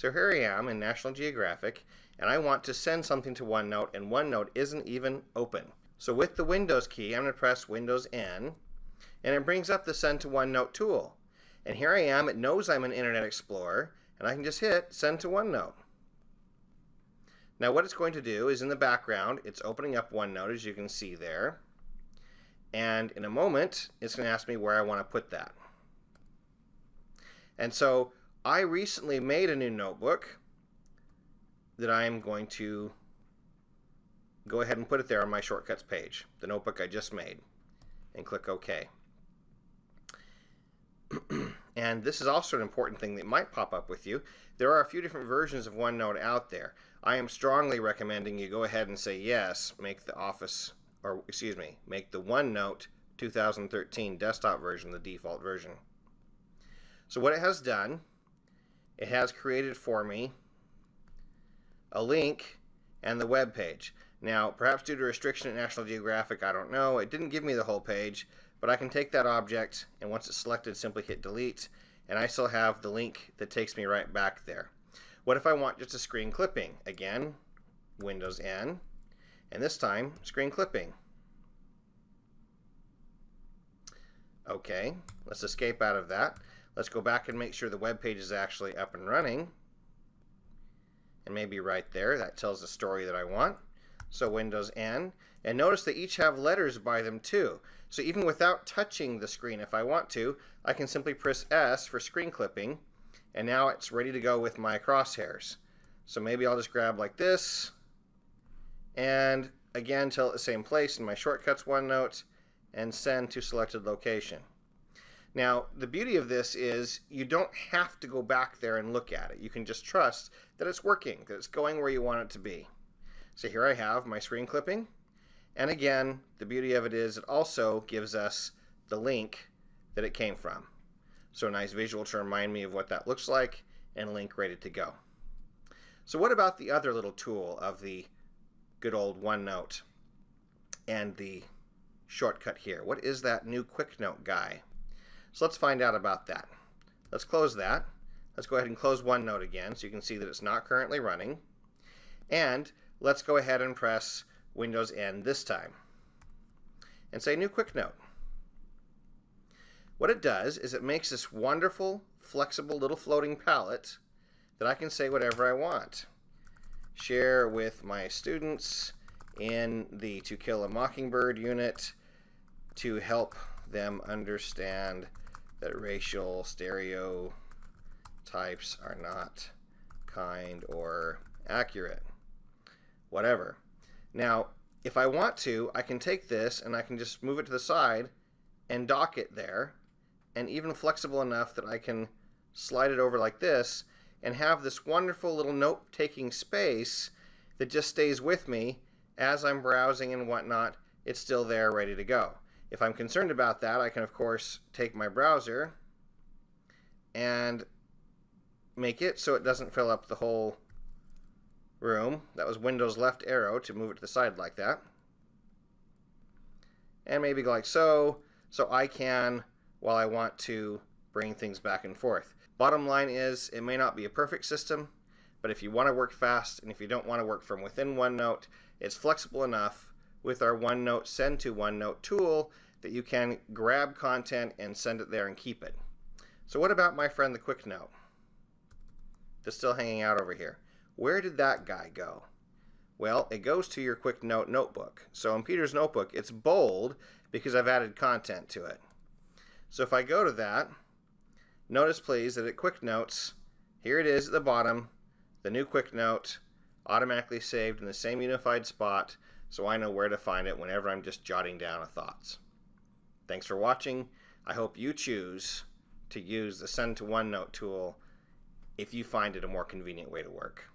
So here I am in National Geographic, and I want to send something to OneNote, and OneNote isn't even open. So with the Windows key, I'm going to press Windows N, and it brings up the Send to OneNote tool. And here I am, it knows I'm in Internet Explorer, and I can just hit Send to OneNote. Now what it's going to do is in the background, it's opening up OneNote, as you can see there. And in a moment, it's going to ask me where I want to put that. And so I recently made a new notebook that I'm going to go ahead and put it there on my shortcuts page, the notebook I just made, and click OK. And this is also an important thing that might pop up with you. There are a few different versions of OneNote out there. I am strongly recommending you go ahead and say yes, make the OneNote 2013 desktop version the default version. So what it has done, it has created for me a link and the web page. Now, perhaps due to restriction at National Geographic, I don't know, it didn't give me the whole page, but I can take that object, and once it's selected, simply hit delete, and I still have the link that takes me right back there. What if I want just a screen clipping? Again, Windows N, and this time, screen clipping. Okay, let's escape out of that. Let's go back and make sure the web page is actually up and running. And maybe right there, that tells the story that I want. So Windows N. And notice they each have letters by them too. So even without touching the screen, if I want to, I can simply press S for screen clipping. And now it's ready to go with my crosshairs. So maybe I'll just grab like this. And again, tell it the same place in my shortcuts OneNote and send to selected location. Now, the beauty of this is you don't have to go back there and look at it. You can just trust that it's working, that it's going where you want it to be. So here I have my screen clipping. And again, the beauty of it is it also gives us the link that it came from. So a nice visual to remind me of what that looks like and a link ready to go. So what about the other little tool of the good old OneNote and the shortcut here? What is that new Quick Note guy? So let's find out about that. Let's close that. Let's go ahead and close OneNote again so you can see that it's not currently running. And let's go ahead and press Windows N this time and say New Quick Note. What it does is it makes this wonderful, flexible little floating palette that I can say whatever I want. Share with my students in the To Kill a Mockingbird unit to help them understand that racial stereotypes are not kind or accurate. Whatever. Now, if I want to, I can take this and I can just move it to the side and dock it there, and even flexible enough that I can slide it over like this and have this wonderful little note-taking space that just stays with me as I'm browsing and whatnot. It's still there ready to go. If I'm concerned about that, I can of course take my browser and make it so it doesn't fill up the whole room. That was Windows left arrow to move it to the side like that. And maybe go like so I can, while I want to, bring things back and forth. Bottom line is, it may not be a perfect system, but if you want to work fast and if you don't want to work from within OneNote, it's flexible enough with our OneNote Send to OneNote tool that you can grab content and send it there and keep it. So what about my friend the Quick Note that's still hanging out over here? Where did that guy go? Well, it goes to your Quick Note notebook. So in Peter's notebook, it's bold because I've added content to it. So if I go to that, notice please that at Quick Notes, here it is at the bottom, the new Quick Note, automatically saved in the same unified spot, so I know where to find it whenever I'm just jotting down thoughts. Thanks for watching. I hope you choose to use the Send to OneNote tool if you find it a more convenient way to work.